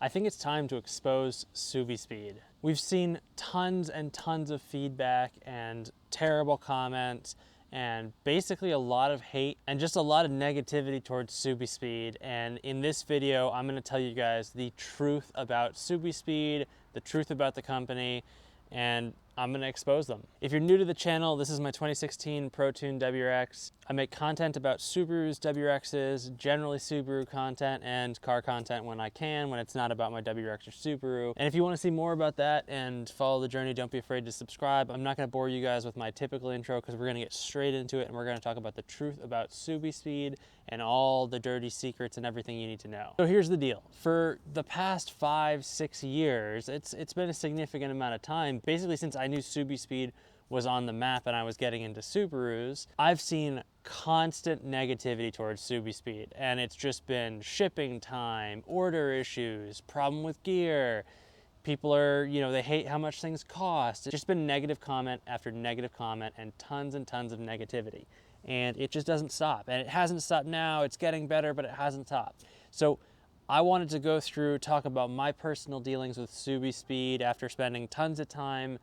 I think it's time to expose SubiSpeed. We've seen tons and tons of feedback and terrible comments and basically a lot of hate and just a lot of negativity towards SubiSpeed. And in this video, I'm gonna tell you guys the truth about SubiSpeed, the truth about the company, and I'm gonna expose them. If you're new to the channel, this is my 2016 ProTune WRX. I make content about Subarus, WRXs, generally Subaru content and car content when I can, when it's not about my WRX or Subaru. And if you wanna see more about that and follow the journey, don't be afraid to subscribe. I'm not gonna bore you guys with my typical intro because we're gonna get straight into it and we're gonna talk about the truth about SubiSpeed and all the dirty secrets and everything you need to know. So here's the deal. For the past 5-6 years, it's been a significant amount of time, basically since I knew SubiSpeed was on the map and I was getting into Subarus, I've seen constant negativity towards SubiSpeed, and it's just been shipping time, order issues, problem with gear. People are, they hate how much things cost. It's just been negative comment after negative comment and tons of negativity. And it just doesn't stop. And it hasn't stopped now. It's getting better, but it hasn't stopped. So I wanted to go through, talk about my personal dealings with SubiSpeed after spending tons of time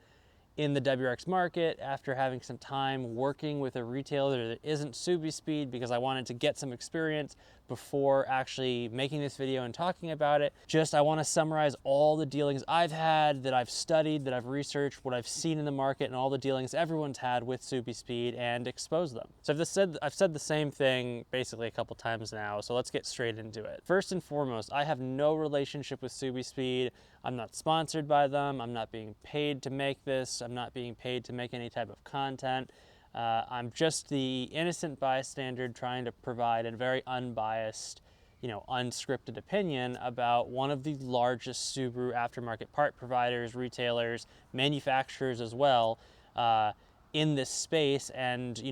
in the WRX market, after having some time working with a retailer that isn't SubiSpeed, because I wanted to get some experience before actually making this video and talking about it. I want to summarize all the dealings I've had, that I've studied, that I've researched, what I've seen in the market, and all the dealings everyone's had with SubiSpeed, and expose them. So I've said the same thing basically a couple times now, so let's get straight into it. First and foremost, I have no relationship with SubiSpeed. I'm not sponsored by them. I'm not being paid to make this. I'm not being paid to make any type of content. I'm just the innocent bystander trying to provide a very unbiased, unscripted opinion about one of the largest Subaru aftermarket part providers, retailers, manufacturers as well, in this space, and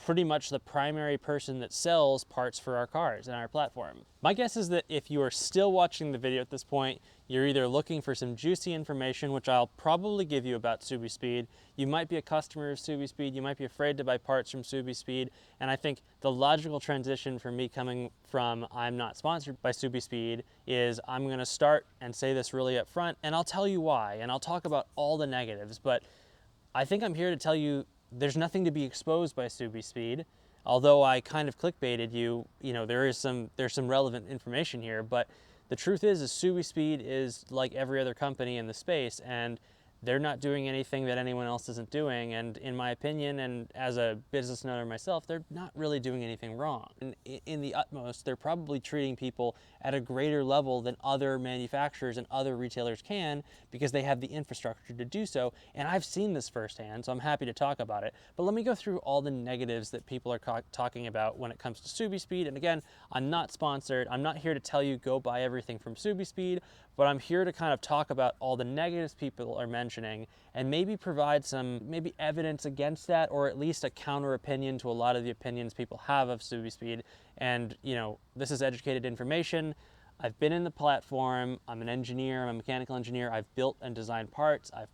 pretty much the primary person that sells parts for our cars and our platform. My guess is that if you are still watching the video at this point, you're either looking for some juicy information, which I'll probably give you about SubiSpeed. You might be a customer of SubiSpeed. You might be afraid to buy parts from SubiSpeed. And I think the logical transition for me coming from I'm not sponsored by SubiSpeed is I'm gonna start and say this really up front, and I'll tell you why, and I'll talk about all the negatives. But I think I'm here to tell you there's nothing to be exposed by SubiSpeed. Although I kind of clickbaited you, there's some relevant information here, but the truth is SubiSpeed is like every other company in the space, and they're not doing anything that anyone else isn't doing. And in my opinion, and as a business owner myself, they're not really doing anything wrong. And in the utmost, they're probably treating people at a greater level than other manufacturers and other retailers can, because they have the infrastructure to do so. And I've seen this firsthand, so I'm happy to talk about it. But let me go through all the negatives that people are talking about when it comes to SubiSpeed. And again, I'm not sponsored. I'm not here to tell you go buy everything from SubiSpeed, but I'm here to kind of talk about all the negatives people are mentioning and maybe provide some evidence against that, or at least a counter opinion to a lot of the opinions people have of SubiSpeed. And this is educated information. I've been in the platform. I'm an engineer. I'm a mechanical engineer. I've built and designed parts. I've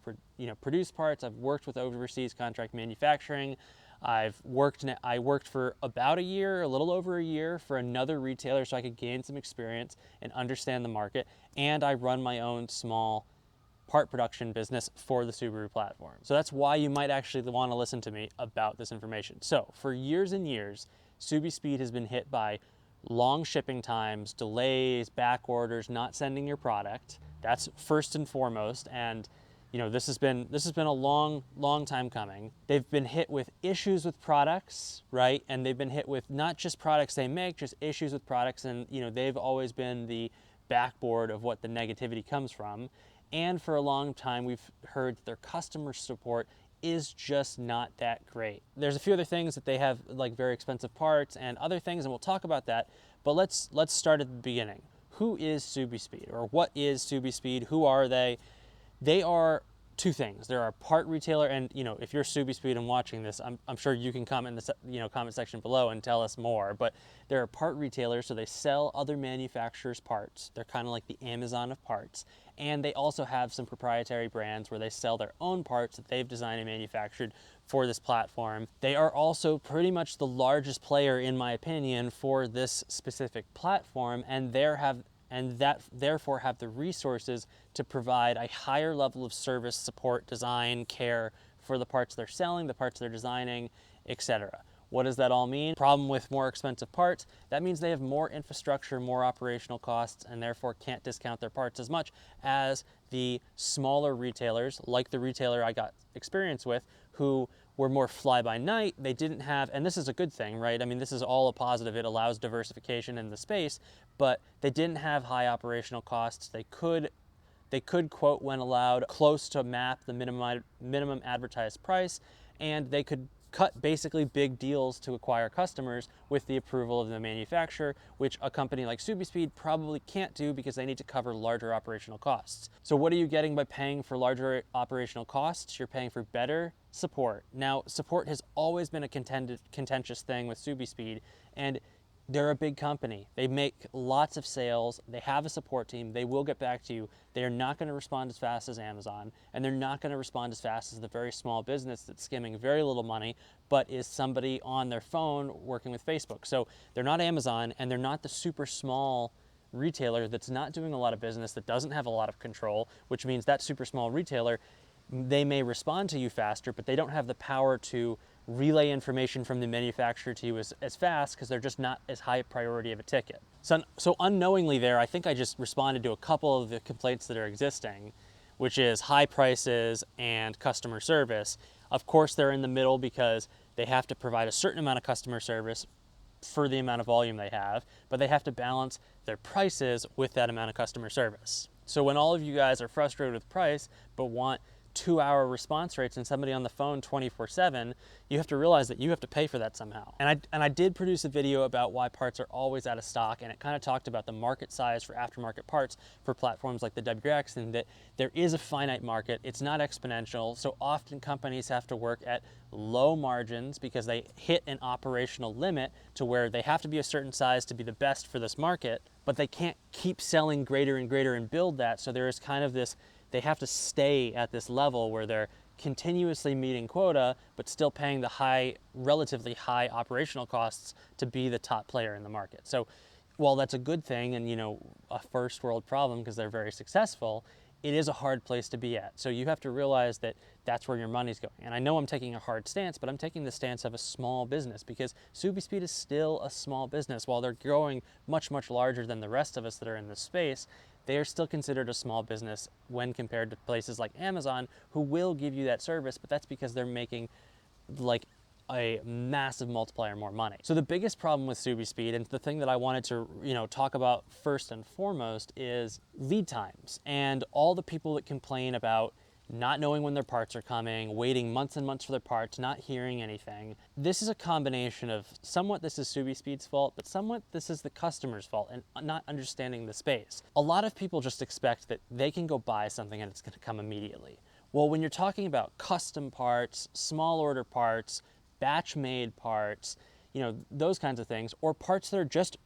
produced parts. I've worked with overseas contract manufacturing. I worked for about a year, a little over a year, for another retailer so I could gain some experience and understand the market. And I run my own small part production business for the Subaru platform. So that's why you might actually want to listen to me about this information. So for years and years, SubiSpeed has been hit by long shipping times, delays, back orders, not sending your product. That's first and foremost. And this has been a long time coming. They've been hit with issues with products, right? And they've been hit with not just products they make, just issues with products. And they've always been the backboard of what the negativity comes from. And for a long time, we've heard that their customer support is just not that great. There's a few other things that they have, like very expensive parts and other things, and we'll talk about that. But let's start at the beginning. Who is SubiSpeed, or what is SubiSpeed? Who are they? They are two things. They're a part retailer, and if you're SubiSpeed and watching this, I'm sure you can comment in the comment section below and tell us more. But they're a part retailer, so they sell other manufacturers' parts. They're kind of like the Amazon of parts, and they also have some proprietary brands where they sell their own parts that they've designed and manufactured for this platform. They are also pretty much the largest player, in my opinion, for this specific platform, and and that therefore have the resources to provide a higher level of service, support, design, care for the parts they're selling, the parts they're designing, etc. What does that all mean? Problem with more expensive parts, that means they have more infrastructure, more operational costs, and therefore can't discount their parts as much as the smaller retailers, like the retailer I got experience with, who were more fly-by-night. They didn't have, and this is a good thing, right? I mean, this is all a positive. It allows diversification in the space, but they didn't have high operational costs. They could quote when allowed close to map the minimum advertised price, and they could cut basically big deals to acquire customers with the approval of the manufacturer, which a company like SubiSpeed probably can't do because they need to cover larger operational costs. So what are you getting by paying for larger operational costs? You're paying for better support. Now, support has always been a contentious thing with SubiSpeed, and they're a big company. They make lots of sales. They have a support team. They will get back to you. They are not going to respond as fast as Amazon, and they're not going to respond as fast as the very small business that's skimming very little money, but is somebody on their phone working with Facebook. So they're not Amazon, and they're not the super small retailer that's not doing a lot of business, that doesn't have a lot of control, which means that super small retailer, they may respond to you faster, but they don't have the power to relay information from the manufacturer to you as fast because they're just not as high a priority of a ticket. So unknowingly there, I think I just responded to a couple of the complaints that are existing, which is high prices and customer service. Of course, they're in the middle because they have to provide a certain amount of customer service for the amount of volume they have, but they have to balance their prices with that amount of customer service. So when all of you guys are frustrated with price, but want 2-hour response rates and somebody on the phone 24/7, you have to realize that you have to pay for that somehow. And I did produce a video about why parts are always out of stock, and it kind of talked about the market size for aftermarket parts for platforms like the WRX, and that there is a finite market. It's not exponential, so often companies have to work at low margins because they hit an operational limit to where they have to be a certain size to be the best for this market, but they can't keep selling greater and greater and build that. So there is kind of this, they have to stay at this level where they're continuously meeting quota, but still paying the relatively high operational costs to be the top player in the market. So while that's a good thing and, a first world problem because they're very successful, it is a hard place to be at. So you have to realize that that's where your money's going. And I know I'm taking a hard stance, but I'm taking the stance of a small business because SubiSpeed is still a small business. While they're growing much, much larger than the rest of us that are in this space, they are still considered a small business when compared to places like Amazon, who will give you that service, but that's because they're making like a massive multiplier more money. So the biggest problem with SubiSpeed, and the thing that I wanted to talk about first and foremost, is lead times and all the people that complain about not knowing when their parts are coming, waiting months and months for their parts, not hearing anything. This is a combination of somewhat this is SubiSpeed's fault, but somewhat this is the customer's fault and not understanding the space. A lot of people just expect that they can go buy something and it's going to come immediately. Well, when you're talking about custom parts, small order parts, batch made parts, those kinds of things, or parts that are just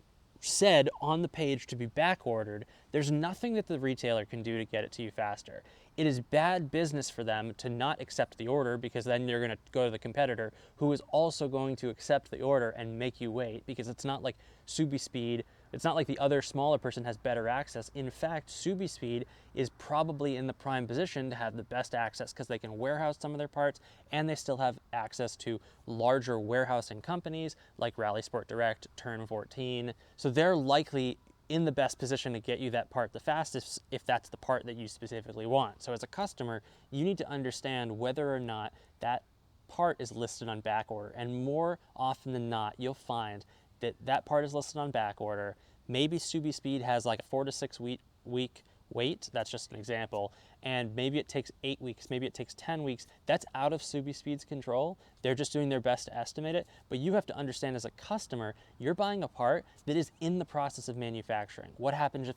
said on the page to be back ordered, there's nothing that the retailer can do to get it to you faster. It is bad business for them to not accept the order, because then you're going to go to the competitor who is also going to accept the order and make you wait, because it's not like SubiSpeed, it's not like the other smaller person has better access. In fact, SubiSpeed is probably in the prime position to have the best access because they can warehouse some of their parts, and they still have access to larger warehousing companies like RallySportDirect, Turn 14. So they're likely in the best position to get you that part the fastest if that's the part that you specifically want. So as a customer, you need to understand whether or not that part is listed on back order, and more often than not, you'll find that that part is listed on back order. Maybe SubiSpeed has like a 4 to 6 week wait, that's just an example, and maybe it takes 8 weeks, maybe it takes 10 weeks. That's out of SubiSpeed's control. They're just doing their best to estimate it, but you have to understand as a customer, you're buying a part that is in the process of manufacturing. What happens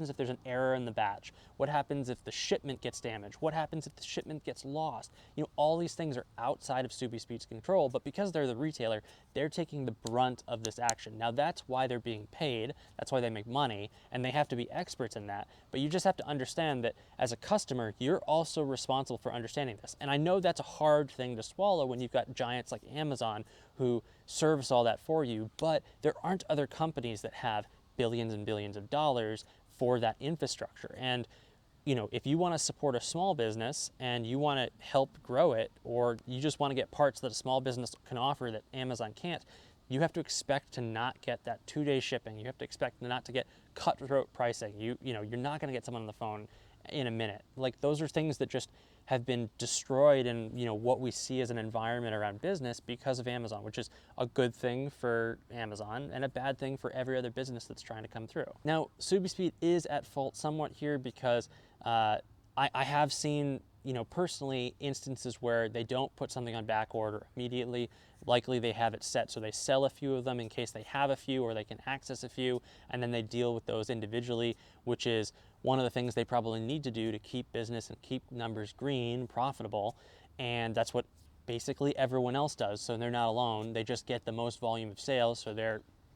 if there's an error in the batch? What happens if the shipment gets damaged? What happens if the shipment gets lost? All these things are outside of SubiSpeed's control, but because they're the retailer, they're taking the brunt of this action. Now that's why they're being paid, that's why they make money, and they have to be experts in that. But you just have to understand that as a customer, you're also responsible for understanding this. And I know that's a hard thing to swallow when you've got giants like Amazon who service all that for you, but there aren't other companies that have billions and billions of dollars for that infrastructure. And you know, if you want to support a small business and you want to help grow it, or you just want to get parts that a small business can offer that Amazon can't, you have to expect to not get that 2-day shipping. You have to expect not to get cutthroat pricing. You know, you're not going to get someone on the phone in a minute. Like, those are things that just have been destroyed in, you know, what we see as an environment around business because of Amazon, which is a good thing for Amazon and a bad thing for every other business that's trying to come through. Now, SubiSpeed is at fault somewhat here because I have seen, you know, personally, instances where they don't put something on back order immediately. Likely they have it set so they sell a few of them in case they have a few or they can access a few, and then they deal with those individually, which is one of the things they probably need to do to keep business and keep numbers green, profitable. And that's what basically everyone else does. So they're not alone. They just get the most volume of sales. So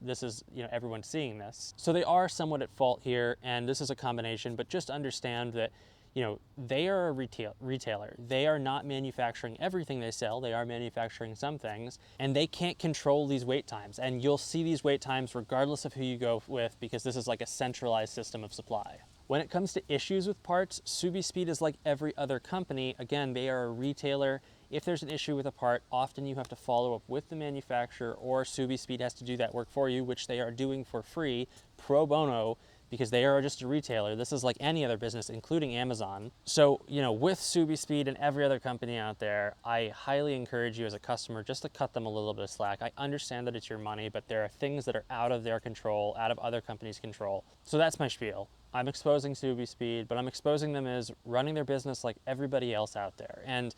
this is, you know, everyone's seeing this. So they are somewhat at fault here, and this is a combination, but just understand that, you know, they are a retailer. They are not manufacturing everything they sell. They are manufacturing some things, and they can't control these wait times. And you'll see these wait times regardless of who you go with, because this is like a centralized system of supply. When it comes to issues with parts, SubiSpeed is like every other company. Again, they are a retailer. If there's an issue with a part, often you have to follow up with the manufacturer, or SubiSpeed has to do that work for you, which they are doing for free, pro bono, because they are just a retailer. This is like any other business, including Amazon. So, you know, with SubiSpeed and every other company out there, I highly encourage you as a customer just to cut them a little bit of slack. I understand that it's your money, but there are things that are out of their control, out of other companies' control. So that's my spiel. I'm exposing SubiSpeed, but I'm exposing them as running their business like everybody else out there. And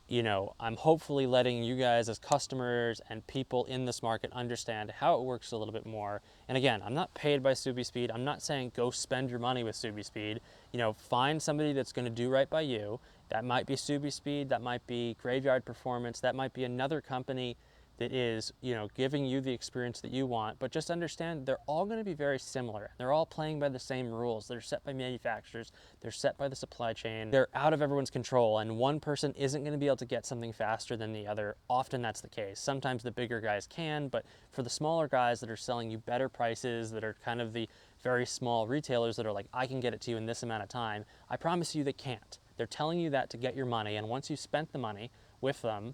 you know, I'm hopefully letting you guys as customers and people in this market understand how it works a little bit more. And again, I'm not paid by SubiSpeed. I'm not saying go spend your money with SubiSpeed. You know, find somebody that's going to do right by you. That might be SubiSpeed, that might be Graveyard Performance, that might be another company that is, you know, giving you the experience that you want. But just understand they're all going to be very similar. They're all playing by the same rules. They're set by manufacturers. They're set by the supply chain. They're out of everyone's control, and one person isn't going to be able to get something faster than the other. Often that's the case. Sometimes the bigger guys can, but for the smaller guys that are selling you better prices, that are kind of the very small retailers that are like, I can get it to you in this amount of time, I promise you they can't. They're telling you that to get your money, and once you've spent the money with them,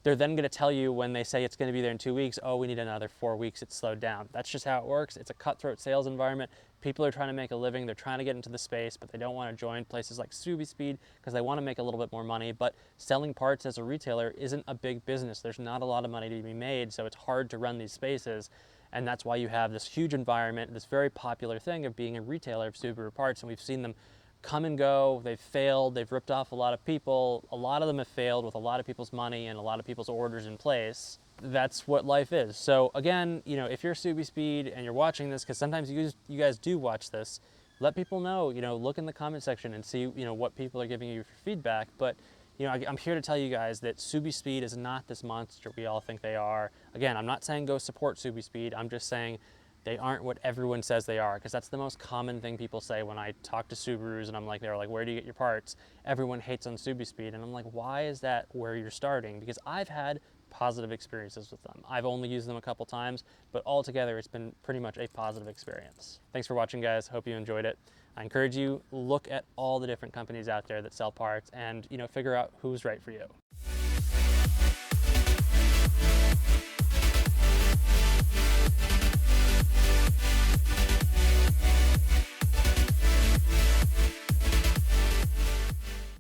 they're then going to tell you when they say it's going to be there in 2 weeks, oh, we need another 4 weeks, it's slowed down. That's just how it works. It's a cutthroat sales environment. People are trying to make a living. They're trying to get into the space, but they don't want to join places like SubiSpeed because they want to make a little bit more money. But selling parts as a retailer isn't a big business. There's not a lot of money to be made, so it's hard to run these spaces. And that's why you have this huge environment, this very popular thing of being a retailer of Subaru parts, and we've seen them come and go. They've failed. They've ripped off a lot of people. A lot of them have failed with a lot of people's money and a lot of people's orders in place. That's what life is. So again, you know, if you're SubiSpeed and you're watching this, because sometimes you guys do watch this, let people know, you know, look in the comment section and see, you know, what people are giving you for feedback. But, you know, I'm here to tell you guys that SubiSpeed is not this monster we all think they are. Again, I'm not saying go support SubiSpeed. I'm just saying they aren't what everyone says they are, because that's the most common thing people say when I talk to Subarus and I'm like, they're like, where do you get your parts? Everyone hates on SubiSpeed. And I'm like, why is that where you're starting? Because I've had positive experiences with them. I've only used them a couple times, but altogether it's been pretty much a positive experience. Thanks for watching, guys. Hope you enjoyed it. I encourage you, look at all the different companies out there that sell parts and, you know, figure out who's right for you.